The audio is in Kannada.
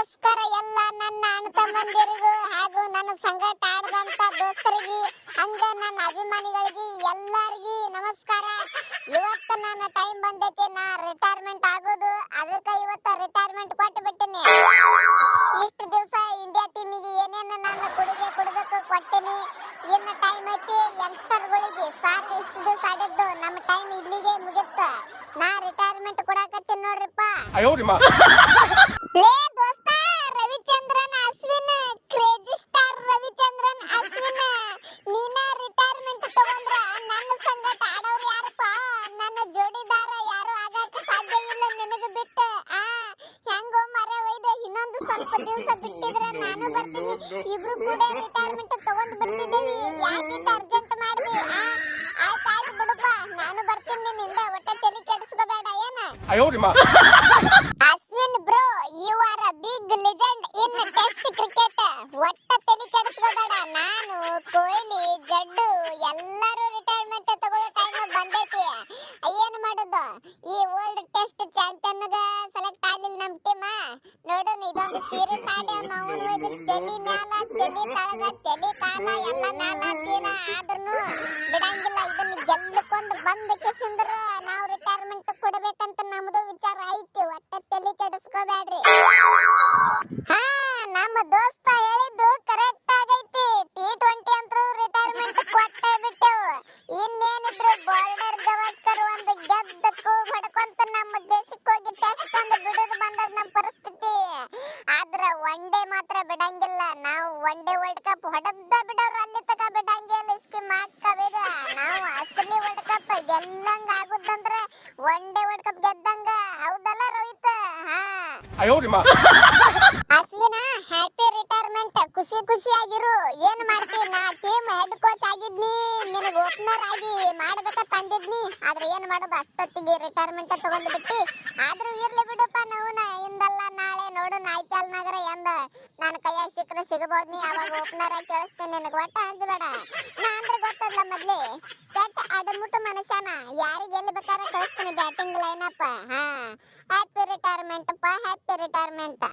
ನಮಸ್ಕಾರ ಎಲ್ಲ ನನ್ನ ಅಣ್ಣ ತಮ್ಮಂದಿರಿಗೂ ಹಾಗೂ ನನ್ನ ಸಂಗಟ ಆಡದಂತ ದೋಸ್ತರಿಗೆ ಹಂಗ ನನ್ನ ಅಭಿಮಾನಿಗಳಿಗೆ ಎಲ್ಲರಿಗೂ ನಮಸ್ಕಾರ. ಇವತ್ತು ನನ್ನ ಟೈಮ್ ಬಂದೈತಿ, ನಾ ರಿಟೈರ್ಮೆಂಟ್ ಆಗೋದು. ಅದಕ್ಕೆ ಇವತ್ತು ರಿಟೈರ್ಮೆಂಟ್ ಕೊಟ್ಟು ಬಿಟ್ಟಿನಿ. ಇಷ್ಟು ದಿವಸ ಇಂಡಿಯಾ ಟೀಮಿಗೆ ಏನೇನು ನಾನು ಕೊಡುಗೆ ಕೊಡಬೇಕು ಕೊಟ್ಟಿನಿ. ಇನ್ನು ಟೈಮ್ ಐತಿ ಯಂಗ್ಸ್ಟರ್ಗಳಿಗೆ. ಸಾಕು ಇಷ್ಟು ದಿವಸ ಆಡಿದ್ದು, ನಮ್ಮ ಟೈಮ್ ಇಲ್ಲಿಗೆ ಮುಗಿತ್ತ. ನಾ ರಿಟೈರ್ಮೆಂಟ್ ಕೊಡಾಕತ್ತೀನಿ ನೋಡ್ರಿಪ್ಪ. ಲೇ ದೋಸ್ತ, ರವಿಚಂದ್ರನ್ ಅಶ್ವಿನ್, ಕ್ರೇಜಿ ಸ್ಟಾರ್ ರವಿಚಂದ್ರನ್ ಅಶ್ವಿನ್, ನೀನ ರಿಟೈರ್ಮೆಂಟ್ ತಗೊಂಡ್ರ ನನ್ನ ಸಂಗಟ ಆಡೋರು ಯಾರಪ್ಪ? ನನ್ನ ಜೋಡಿದಾರ ಯಾರು ಆಗಕ್ಕೆ ಸಾಧ್ಯ ಇಲ್ಲ ನಿನಗೆ ಬಿಟ್ಟು. ಹೆಂಗೋ ಮರೆ ಒಯ್ದೆ, ಇನ್ನೊಂದು ಸ್ವಲ್ಪ ದಿವಸ ಬಿಟ್ಟಿದ್ರೆ ನಾನು ಬರ್ತೀನಿ. ಇಬ್ರು ಕೂಡ ರಿಟೈರ್ಮೆಂಟ್ ತಗೊಂಡ್ ಬಿಡ್ತಿದ್ದೀವಿ. ಯಾಕೆ ಅರ್ಜೆಂಟ್ ಮಾಡಿದಿ? ಆಯ್ತಾಯ್ತು ಬಿಡಪ್ಪ, ನಾನು ಬರ್ತೀನಿ ನಿನ್ನಿಂದ. ಒಟ್ಟೆ ತಲೆ ಕೆಡಿಸ್ಕೋಬೇಡ ಏನ. Ashwin bro, you are a big legend in test cricket. ಒಟ್ಟ ತಲೆ ಕೆಡಿಸ್ಕೋಬೇಡ. ನಾನು, ಕೊಹ್ಲಿ, ಜಡ್ಡು ಎಲ್ಲರೂ ರಿಟೈರ್ಮೆಂಟ್ ತಗೊಳ್ಳೋ ಟೈಮ್ ಬಂದೈತಿ. ಏನು ಮಾಡೋದು? ಈ ವರ್ಲ್ಡ್ ಟೆಸ್ಟ್ ಚಾಂಪಿಯನ್ಗ ಸೆಲೆಕ್ಟ್ ಆಗಲಿಲ್ಲ ನಮ್ಮ ಟೀಮ್. ನೋಡೋಣ, ಇದೊಂದು ಸೀರೀಸ್ ಆಡಿ ನಾವು ತಲೆ ಮ್ಯಾಲ ತಲೆ ತಳಗ ತಲೆ ಕಾಲ ಎಲ್ಲ ಮ್ಯಾಲ ತೀರ ಆದ್ರೂ ಬಿಡಂಗಿಲ್ಲ. ಇದನ್ನ ಗೆಲ್ಲಕ್ಕೊಂದು ಬಂದ ಕೆಸಿಂದ್ರ ನಾವು ರಿಟೈರ್ಮೆಂಟ್ ಕೊಡಬೇಕಂತ ನಮ್ದು ವಿಚಾರ ಐತಿ. ಒಟ್ಟ ತಲೆ ಕೆಡಿಸ್ಕೋಬೇಡ್ರಿ. ನಮ್ಮ ದೋಸ್ತ ಹೇಳಿದ್ದು ಕರೆಕ್ಟ್ ಆಗೈತಿ. T20 ಅಂತೂ ರಿಟೈರ್ಮೆಂಟ್ ಕೊಟ್ಟ ಬಿಟ್ಟೆವು. ಇನ್ನೇನಿದ್ರು ಬಾರ್ಡರ್ ಗವಾಸ್ಕರ್ ಒಂದು ಗೆದ್ದ ಕೂಗ್ ಹೊಡ್ಕೊಂತ ನಮ್ಮ ದೇಶಕ್ಕೆ ಹೋಗಿ ಟೆಸ್ಟ್ ಒಂದು ಬಿಡೋದು ಬಂದದ ನಮ್ಮ ಪರಿಸ್ಥಿತಿ. ಆದ್ರ ಒನ್ ಡೇ ಮಾತ್ರ ಬಿಡಂಗಿಲ್ಲ. ನಾವು ಒನ್ ಡೇ ವರ್ಲ್ಡ್ ಕಪ್ ಹೊಡೆದ ಬಿಡೋರು, ಅಲ್ಲಿ ತಕ ಬಿಡಂಗಿಲ್ಲ. ಸ್ಕಿಮ್ ಹಾಕಬೇಡ. ನಾವು ಅಸಲಿ ವರ್ಲ್ಡ್ ಕಪ್ ಗೆಲ್ಲಂಗ ಆಗುದಂದ್ರ ಒನ್ ಡೇ ವರ್ಲ್ಡ್ ಕಪ್ ಗೆದ್ದಂಗ. ಹೌದಲ್ಲ ರೋಹಿತ್? ಅಶ್ವಿನ, happy retirement. ಖುಷಿ ಖುಷಿಯಾಗಿರು. ಏನ್ ಮಾಡ್ತೀನಿ, ನಾ ಟೀಮ್ ಹೆಡ್ ಕೋಚ್ ಆಗಿದ್ನಿ, ನಿನಗೆ ಓಪನರ್ ಆಗಿ ಮಾಡ್ಬೇಕಂತ ಅಂದಿದ್ನಿ. ಆದ್ರೆ ಏನ್ ಮಾಡೋದು, ಅಷ್ಟೊತ್ತಿಗೆ ರಿಟೈರ್ಮೆಂಟ್ ತಗೊಂಡು ಬಿಟ್ಟಿ. ಆದ್ರೂ ಇರ್ಲಿ ಬಿಡಪ್ಪ, ನಾವು ಇಂದಲ್ಲ ನಾಳೆ ನೋಡೋಣ IPL ನಗರ ಎಂದ ನನ್ನ ಕೈಯಾಗ ಸಿಕ್ಕರೆ ಸಿಗಬಹುದು. ನೀ ಅವಾಗ ಓಪನರ್ ಆಗಿ ಕೇಳಿಸ್ತೀನಿ. ನಿನಗೆ ಒಟ್ಟ ಅಂಜಬೇಡ. ನಾ ಅಂದ್ರೆ ಗೊತ್ತಲ್ಲ ಮೊದ್ಲೇ ಕೆಟ್ಟ ಅಡಮುಟ್ಟು ಮನುಷ್ಯನ. ಯಾರಿಗೆ ಎಲ್ಲಿ ಬೇಕಾದ್ರೆ ಕಳಿಸ್ತೀನಿ batting line up. Happy retirement ಅಪ್ಪ, ಹ್ಯಾಪಿ ರಿಟೈರ್ಮೆಂಟ್.